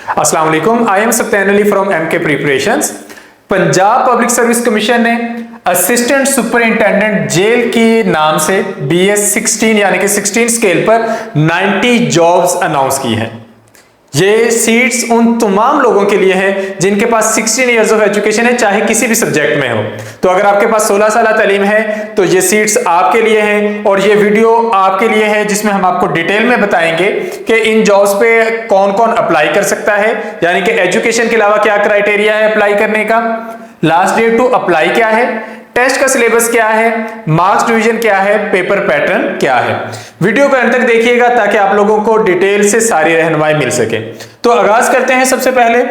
अस्सलाम वालेकुम, I am Satyan Ali from MK preparations. Punjab public service commission ने असिस्टेंट सुपरिंटेंडेंट जेल की नाम से BS 16 यानी कि 16 स्केल पर 90 जॉब्स अनाउंस की हैं। ये सीट्स उन तमाम लोगों के लिए हैं जिनके पास 16 इयर्स ऑफ एजुकेशन है, चाहे किसी भी सब्जेक्ट में हो। तो अगर आपके पास 16 साल तालीम है तो ये सीट्स आपके लिए हैं और ये वीडियो आपके लिए है जिसमें हम आपको डिटेल में बताएंगे कि इन जॉब्स पे कौन कौन अप्लाई कर सकता है, यानी कि एजुकेशन के अलावा क्या क्राइटेरिया है अप्लाई करने का, लास्ट डेट टू अप्लाई क्या है, टेस्ट का सिलेबस क्या है, मार्क्स डिवीजन क्या है, पेपर पैटर्न क्या है। वीडियो को अंत तक देखिएगा ताकि आप लोगों को डिटेल से सारी रहनुमाई मिल सके। तो आगाज करते हैं। सबसे पहले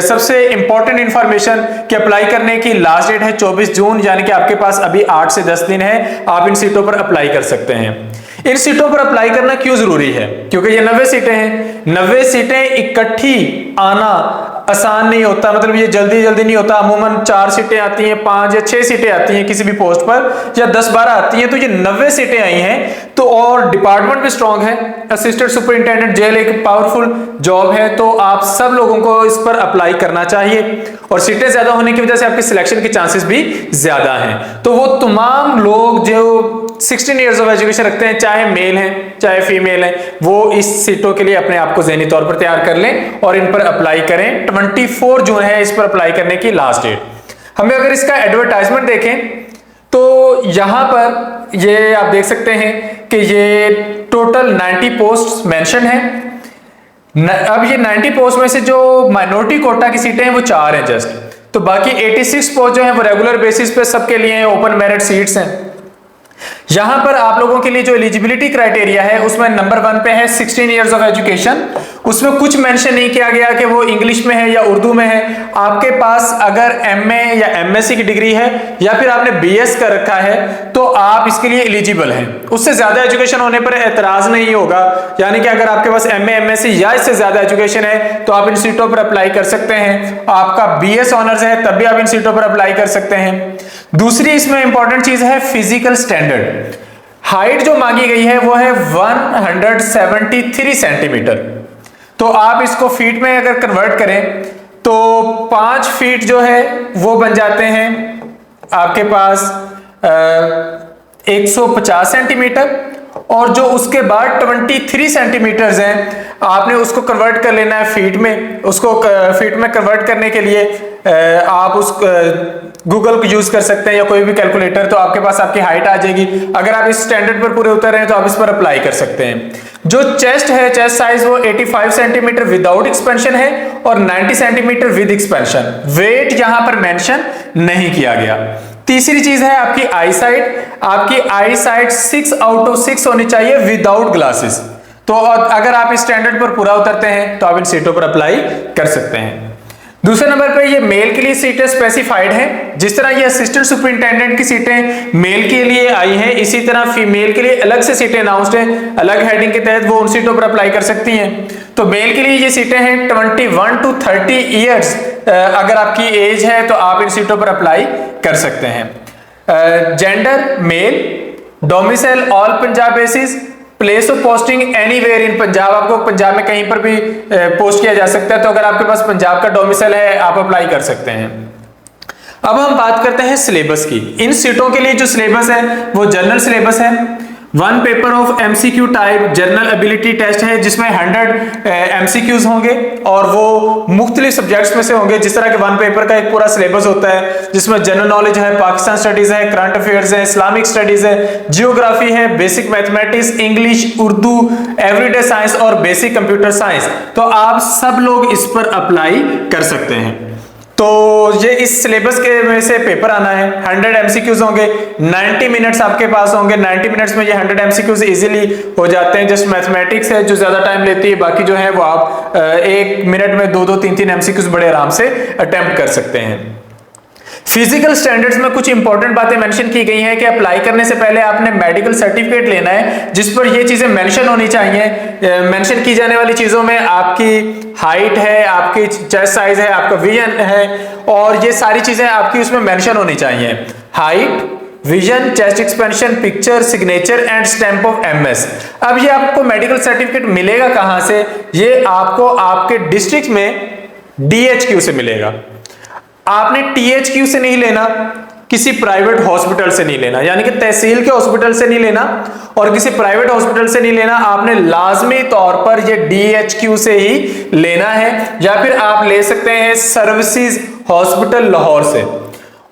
सबसे इंपॉर्टेंट इंफॉर्मेशन कि अप्लाई करने की लास्ट डेट है 24 जून, यानी कि आपके पास अभी 8 से 10 दिन है, आप इन सीटों पर अप्लाई कर सकते हैं। इन सीटों पर अप्लाई करना क्यों जरूरी है? क्योंकि ये 90 सीटें हैं। 90 सीटें इकट्ठी आना आसान नहीं होता, मतलब ये जल्दी जल्दी नहीं होता। अमूमन 4 सीटें आती हैं, 5 या 6 सीटें आती हैं किसी भी पोस्ट पर, या 10-12 आती हैं। तो ये 90 सीटें आई हैं तो, और डिपार्टमेंट भी स्ट्रांग है। असिस्टेंट सुपरिंटेंडेंट जेल एक पावरफुल जॉब है, तो आप सब लोगों को इस पर अप्लाई करना चाहिए। और सीटें ज्यादा होने की वजह से आपके सिलेक्शन के चांसेस भी ज्यादा हैं। तो वो तमाम लोग जो 16 इयर्स ऑफ एजुकेशन रखते हैं, चाहे मेल हैं चाहे फीमेल हैं, वो इस सीटों के लिए अपने आप को ज़हनी तौर पर तैयार कर लें और इन पर अप्लाई करें। 24 जून है इस पर अप्लाई करने की लास्ट डेट। हमें अगर इसका एडवर्टाइजमेंट देखें तो यहां पर ये आप देख सकते हैं कि ये टोटल 90 पोस्ट मेंशन है। अब ये 90 पोस्ट में से जो माइनॉरिटी कोटा की सीटें हैं वो 4 हैं जस्ट, तो बाकी 86 पोस्ट जो है वो रेगुलर बेसिस पे सबके लिए ओपन मेरिट सीट्स हैं। यहां पर आप लोगों के लिए जो एलिजिबिलिटी क्राइटेरिया है उसमें नंबर 1 पे है 16 इयर्स ऑफ एजुकेशन। उसमें कुछ मेंशन नहीं किया गया कि वो इंग्लिश में है या उर्दू में है। आपके पास अगर MA या MSc की डिग्री है या फिर आपने BS कर रखा है तो आप इसके लिए एलिजिबल हैं। उससे ज्यादा एजुकेशन होने पर एतराज नहीं होगा, यानी कि अगर आपके पास MA MSc या इससे ज्यादा एजुकेशन है तो आप इन सीटों पर अप्लाई कर सकते हैं। आपका BS ऑनर्स है तब भी आप इन सीटों पर अप्लाई कर सकते हैं। दूसरी इसमें इंपॉर्टेंट चीज है फिजिकल स्टैंडर्ड। हाइट जो मांगी गई है वो है 173 सेंटीमीटर। तो आप इसको फीट में अगर कन्वर्ट करें तो 5 फीट जो है वो बन जाते हैं आपके पास 150 सेंटीमीटर, और जो उसके बाद 23 सेंटीमीटर्स हैं आपने उसको कन्वर्ट कर लेना है फीट में। उसको फीट में कन्वर्ट करने के लिए आप उस गूगल को यूज कर सकते हैं या कोई भी कैलकुलेटर, तो आपके पास आपकी हाइट आ जाएगी। अगर आप इस स्टैंडर्ड पर पूरे उतर रहे हैं तो आप इस पर अप्लाई कर सकते हैं। जो चेस्ट है, चेस्ट साइज वो 85 सेंटीमीटर विदाउट एक्सपेंशन है और 90 सेंटीमीटर विद एक्सपेंशन। वेट यहां पर मेंशन नहीं किया गया। तीसरी चीज है आपकी आई साइट। आपकी आई साइट 6 आउट ऑफ 6 होनी चाहिए विदाउट ग्लासेस। तो अगर आप इस स्टैंडर्ड पर पूरा उतरते हैं तो आप इन सीटों पर अप्लाई कर सकते हैं। दूसरे नंबर पे ये मेल के लिए सीटें स्पेसिफाइड हैं। जिस तरह ये असिस्टेंट सुपरिंटेंडेंट की सीटें मेल के लिए आई हैं, इसी तरह फीमेल के लिए अलग से सीटें अनाउंस्ड हैं, अलग हेडिंग के तहत वो उन सीटों पर अप्लाई कर सकती हैं। तो मेल के लिए ये सीटें हैं 21 to 30 ईयर्स। अगर आपकी एज है तो आप इन सीटों पर अप्लाई कर सकते हैं। Gender male, domicile all Punjab basis, place of posting anywhere in Punjab. आपको पंजाब में कहीं पर भी पोस्ट किया जा सकता है, तो अगर आपके पास पंजाब का डोमिसाइल है आप अप्लाई कर सकते हैं। अब हम बात करते हैं सिलेबस की। इन सीटों के लिए जो सिलेबस है वो जनरल सिलेबस है। 1 paper of MCQ type general ability test है जिसमें 100 MCQs होंगे और वो मुख्तलिफ सब्जेक्ट्स में से होंगे। जिस तरह के 1 पेपर का एक पूरा सिलेबस होता है जिसमें जनरल नॉलेज है, पाकिस्तान स्टडीज है, करंट अफेयर्स है, इस्लामिक स्टडीज है, जियोग्राफी है, basic mathematics, English, Urdu, everyday science और बेसिक कंप्यूटर साइंस। तो आप सब लोग इस पर अप्लाई कर सकते हैं। तो ये इस सिलेबस के में से पेपर आना है। 100 MCQs होंगे, 90 मिनट्स आपके पास होंगे। 90 मिनट्स में ये 100 MCQs इजीली हो जाते हैं। जस्ट मैथमेटिक्स है जो ज्यादा टाइम लेती है, बाकी जो है वो आप 1 मिनट में 2-2, 3-3 MCQs बड़े आराम से अटेम्प्ट कर सकते हैं। फिजिकल स्टैंडर्ड्स में कुछ इंपॉर्टेंट बातें मेंशन की गई हैं कि अप्लाई करने से पहले आपने मेडिकल सर्टिफिकेट लेना है जिस पर ये चीजें मेंशन होनी चाहिए। मेंशन की जाने वाली चीजों में आपकी हाइट है, आपकी चेस्ट साइज है, आपका विजन है, और ये सारी चीजें आपकी उसमें मेंशन होनी चाहिए। Height, vision, chest expansion, picture, signature and stamp of MS. अब ये आपको मेडिकल सर्टिफिकेट मिलेगा कहां से? ये आपको आपके डिस्ट्रिक्ट में डीएचक्यू से मिलेगा। आपने टीएचक्यू से नहीं लेना, किसी प्राइवेट हॉस्पिटल से नहीं लेना, यानी कि तहसील के हॉस्पिटल से नहीं लेना और किसी प्राइवेट हॉस्पिटल से नहीं लेना। आपने लाजमी तौर पर ये डीएचक्यू से ही लेना है, या फिर आप ले सकते हैं सर्विसेज हॉस्पिटल लाहौर से।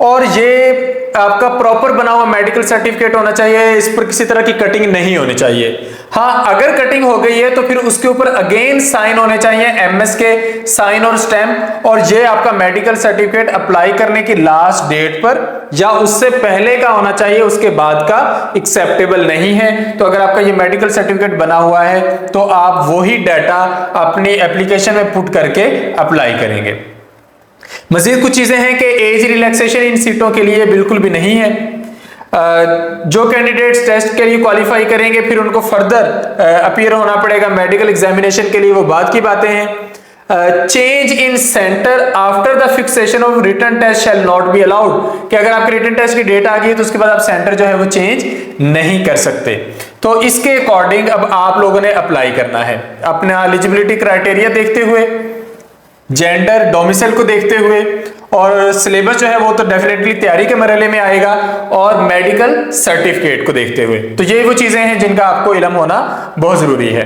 और ये आपका प्रॉपर बना हुआ मेडिकल सर्टिफिकेट होना चाहिए, इस पर किसी तरह की कटिंग नहीं होनी चाहिए। हाँ, अगर कटिंग हो गई है तो फिर उसके ऊपर अगेन साइन होने चाहिए, एमएस के साइन और स्टैम्प। और ये आपका मेडिकल सर्टिफिकेट अप्लाई करने की लास्ट डेट पर या उससे पहले का होना चाहिए, उसके बाद का एक्सेप्टेबल नहीं है। तो अगर आपका ये मेडिकल सर्टिफिकेट बना हुआ है तो आप वही डाटा अपनी एप्लीकेशन में पुट करके अप्लाई करेंगे। मजीद कुछ चीजें हैं कि एज रिलैक्सेशन इन सीटों के लिए बिल्कुल भी नहीं है। जो कैंडिडेट्स टेस्ट के लिए क्वालिफाई करेंगे फिर उनको फर्दर अपीयर होना पड़ेगा मेडिकल एग्जामिनेशन के लिए, वो बात की बातें हैं। Change in centre after the fixation of written test shall not be allowed, कि अगर आपके रिटन टेस्ट की डेट आ गई है तो उसके बाद आप सेंटर जो है वो चेंज नहीं कर सकते। तो इसके अकॉर्डिंग अब आप लोगों ने अप्लाई करना है, अपना एलिजिबिलिटी क्राइटेरिया देखते हुए, जेंडर, डोमिसाइल को देखते हुए, और सिलेबस जो है वो तो डेफिनेटली तैयारी के मरहले में आएगा, और मेडिकल सर्टिफिकेट को देखते हुए। तो ये वो चीजें हैं जिनका आपको इल्म होना बहुत जरूरी है।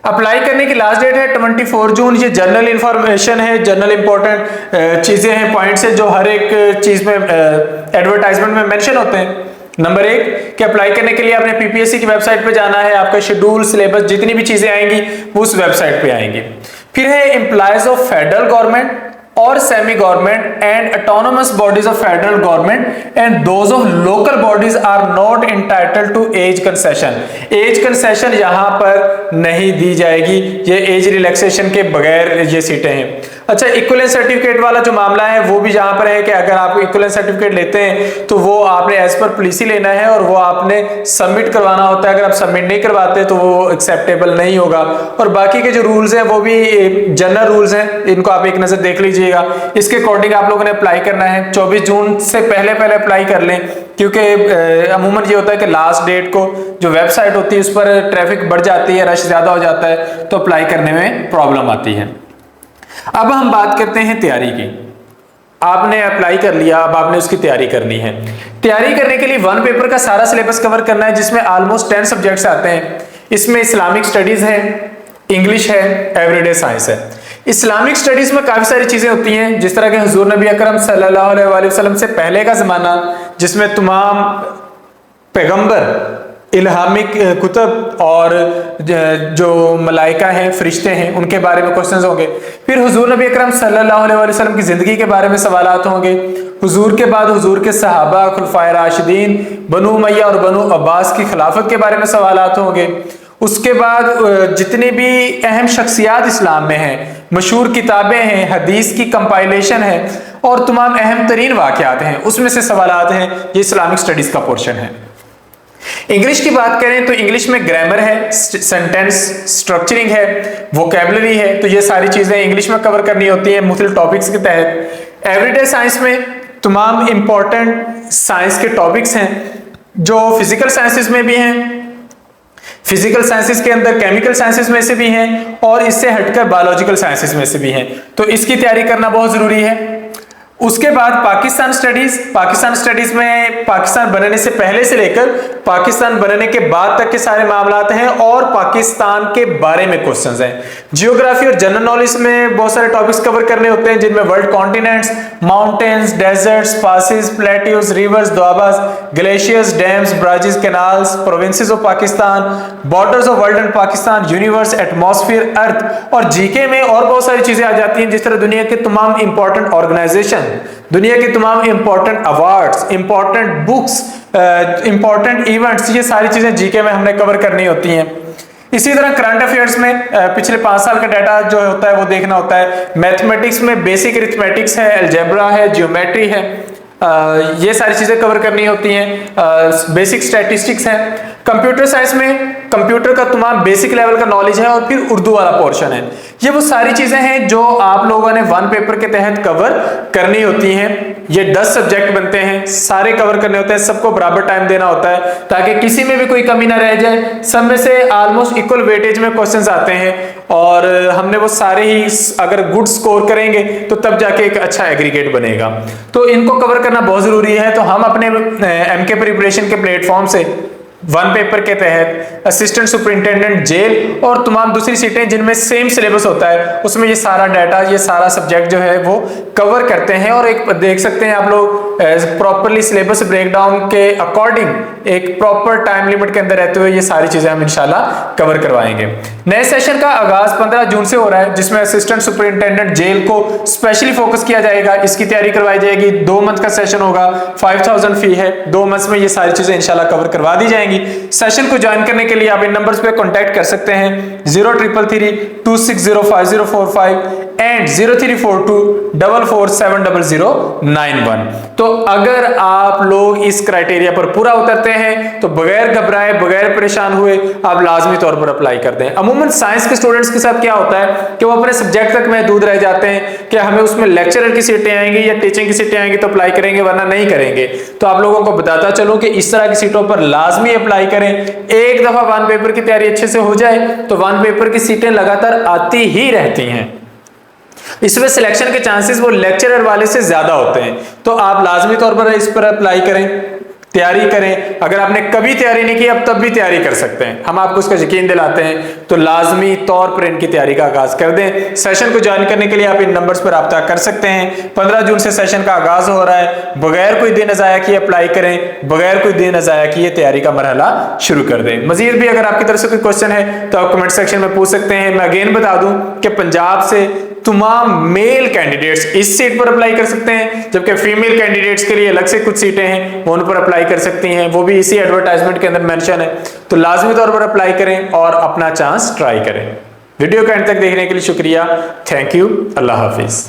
अप्लाई करने की लास्ट डेट है 24 जून। ये जनरल इंफॉर्मेशन है, जनरल इंपॉर्टेंट चीजें हैं, पॉइंट्स है जो हर एक चीज में एडवर्टाइजमेंट में मेंशन होते हैं। नंबर 1 कि अप्लाई करने के लिए आपने पीपीएससी की वेबसाइट पे जाना है, आपका शेड्यूल, सिलेबस, जितनी भी चीजें आएंगी वो उस वेबसाइट पे आएंगी। फिर है एम्प्लॉयज ऑफ फेडरल गवर्नमेंट और semi government and autonomous bodies of federal government and those of local bodies are not entitled to age concession. Age concession यहां पर नहीं दी जाएगी, ये एज रिलैक्सेशन के बगैर ये सीटें हैं। अच्छा, इक्विवेलेंस सर्टिफिकेट वाला जो मामला है वो भी यहां पर है कि अगर आप इक्विवेलेंस सर्टिफिकेट लेते हैं तो वो आपने एज पर पॉलिसी लेना है और वो आपने सबमिट करवाना होता है। अगर आप सबमिट नहीं करवाते तो वो एक्सेप्टेबल नहीं होगा। और बाकी के जो रूल्स हैं वो भी जनरल रूल्स हैं, इनको आप एक नजर देख लीजिएगा। इसके अकॉर्डिंग आप लोगों ने अप्लाई करना है। 24 जून से पहले अप्लाई कर लें, क्योंकि अमूमन ये होता है कि लास्ट डेट को जो वेबसाइट होती है उस पर ट्रैफिक बढ़ जाती है, रश ज्यादा हो जाता है, तो अप्लाई करने में प्रॉब्लम आती है। अब हम बात करते हैं तैयारी की। आपने अप्लाई कर लिया, अब आपने उसकी तैयारी करनी है। तैयारी करने के लिए 1 पेपर का सारा सिलेबस कवर करना है, जिसमें ऑलमोस्ट 10 सब्जेक्ट्स आते हैं। इसमें इस्लामिक स्टडीज है, इंग्लिश है, एवरीडे साइंस है। इस्लामिक स्टडीज में काफी सारी चीजें होती हैं, जिस तरह के हुजूर नबी अकरम सल्लल्लाहु अलैहि वसल्लम से पहले का जमाना, जिसमें तमाम पैगंबर, इल्हामिक कुतुब और जो मलाइका हैं, फरिश्ते हैं, उनके बारे में क्वेश्चंस होंगे। फिर हुजूर नबी अकरम सल्लल्लाहु अलैहि वसल्लम की जिंदगी के बारे में सवालात होंगे। हुजूर के बाद हुजूर के सहाबा, खुलफाए राशिदीन, बनु उमैया और बनु अब्बास की खिलाफत के बारे में सवालात होंगे। उसके बाद जितनी भी अहम शख्सियात इस्लाम में हैं, मशहूर किताबें हैं, हदीस की कंपाइलेशन है और तमाम अहम तरीन वाक़यात हैं, उसमें से सवालात हैं। ये इस्लामिक स्टडीज का पोर्शन है। इंग्लिश की बात करें तो इंग्लिश में ग्रामर है, सेंटेंस स्ट्रक्चरिंग है, वोकैबुलरी है, तो ये सारी चीजें इंग्लिश में कवर करनी होती है मुख्तलिफ टॉपिक्स के तहत। एवरीडे साइंस में तमाम इंपॉर्टेंट साइंस के टॉपिक्स हैं जो फिजिकल साइंसेस में भी हैं, फिजिकल साइंसेस के अंदर केमिकल साइंसेस में से भी हैं और इससे हटकर बायोलॉजिकल साइंसेस में से भी हैं, तो इसकी तैयारी करना बहुत जरूरी है। उसके बाद पाकिस्तान स्टडीज। पाकिस्तान स्टडीज में पाकिस्तान बनने से पहले से लेकर पाकिस्तान बनने के बाद तक के सारे मामलात हैं और पाकिस्तान के बारे में क्वेश्चंस हैं। जियोग्राफी और जनरल नॉलेज में बहुत सारे टॉपिक्स कवर करने होते हैं, जिनमें world continents, mountains, deserts, passes, plateaus, rivers, दोआबास, glaciers, dams, bridges, canals, provinces of Pakistan, borders of world and Pakistan, universe, atmosphere, earth. और जीके में और बहुत सारी चीजें आ जाती हैं, जिस तरह दुनिया के तमाम इंपॉर्टेंट ऑर्गेनाइजेशन, दुनिया के तमाम important awards, important books, important events, ये सारी चीजें जीके में हमने कवर करनी होती हैं। इसी तरह करंट अफेयर्स में पिछले 5 साल का डाटा जो होता है वो देखना होता है। मैथमेटिक्स में बेसिक अरिथमेटिक्स है, अलजेब्रा है, ज्योमेट्री है, ये सारी चीजें कवर करनी होती हैं। बेसिक स्टैटिस्टिक्स है। कंप्यूटर साइंस में कंप्यूटर का तमाम बेसिक लेवल का नॉलेज है और फिर उर्दू वाला पोर्शन है। ये वो सारी चीजें हैं जो आप लोगों ने 1 पेपर के तहत कवर करनी होती हैं। ये 10 सब्जेक्ट बनते हैं, सारे कवर करने होते हैं, सबको बराबर टाइम देना होता है ताकि किसी में भी कोई कमी ना रह जाए। सब में से ऑलमोस्ट इक्वल वेटेज में क्वेश्चंस आते हैं और हमने वो सारे ही अगर गुड स्कोर करेंगे तो तब जाके एक अच्छा एग्रीगेट बनेगा। तो इनको कवर करना बहुत जरूरी है। तो हम अपने एमके प्रिपरेशन के प्लेटफॉर्म से वन पेपर के तहत असिस्टेंट सुपरिंटेंडेंट जेल और तमाम दूसरी सीटें जिनमें सेम सिलेबस होता है, उसमें ये सारा डाटा, ये सारा सब्जेक्ट जो है वो कवर करते हैं। और एक देख सकते हैं आप लोग प्रॉपरली सिलेबस ब्रेकडाउन के अकॉर्डिंग एक प्रॉपर टाइम लिमिट के अंदर रहते हुए ये सारी चीजें हम इंशाल्लाह कवर करवाएंगे। नए सेशन का आगाज 15 जून से हो रहा है, जिसमें असिस्टेंट सुपरिंटेंडेंट जेल को स्पेशली फोकस किया जाएगा। इसकी तैयारी करवाई जाएगी। 2 मंथ का सेशन होगा, 5000 फी है। 2 मंथ्स में ये सारी चीजें इंशाल्लाह कवर करवा दी जाएंगी। सेशन को ज्वाइन करने के लिए आप इन नंबर्स पे कांटेक्ट कर सकते हैं 0333260545 एंड 0342447091। तो अगर आप लोग इस क्राइटेरिया पर पूरा उतरते हैं तो बगैर घबराए, बगैर परेशान हुए आप लाजमी तौर पर अप्लाई कर दें। अमूमन साइंस के स्टूडेंट्स के साथ क्या होता है कि वो अपने सब्जेक्ट तक महदूद रह जाते हैं कि हमें उसमें लेक्चरर की सीटें आएंगी या टीचिंग की सीटें आएंगी तो अप्लाई करेंगे, वरना नहीं करेंगे। तो आप लोगों को बताता चलूं कि इस तरह की सीटों पर लाजमी अप्लाई करें। एक दफा वन पेपर की तैयारी अच्छे से हो जाए तो वन पेपर की सीटें लगातार आती ही रहती हैं। इसमें सिलेक्शन के चांसेस वो लेक्चरर वाले से ज्यादा होते हैं। तो आप लाजमी तौर पर इस पर अप्लाई करें, तैयारी करें। अगर आपने कभी तैयारी नहीं की अब तब भी तैयारी कर सकते हैं, हम आपको इसका यकीन दिलाते हैं। तो लाजमी तौर पर इनकी तैयारी का आगाज कर दें। सेशन को ज्वाइन करने के लिए आप इन नंबर्स पर रब्ता कर सकते हैं। 15 जून से सेशन का आगाज हो रहा है। बगैर कोई दिन ज़ाया किए अप्लाई करें, बगैर कोई दिन ज़ाया किए तैयारी का मरहला शुरू कर दें। मजीद भी अगर आपकी तरफ से कोई क्वेश्चन है तो आप कमेंट सेक्शन में पूछ सकते हैं। मैं अगेन बता दूं कि पंजाब से तमाम मेल कैंडिडेट्स इस सीट पर अप्लाई कर सकते हैं, जबकि फीमेल कैंडिडेट्स के लिए अलग से कुछ सीटें हैं उन पर अप्लाई कर सकती हैं। वो भी इसी एडवर्टाइजमेंट के अंदर मेंशन है। तो लाजमी तौर पर अप्लाई करें और अपना चांस ट्राई करें। वीडियो को एंड तक देखने के लिए शुक्रिया। Thank you. Allah Hafiz.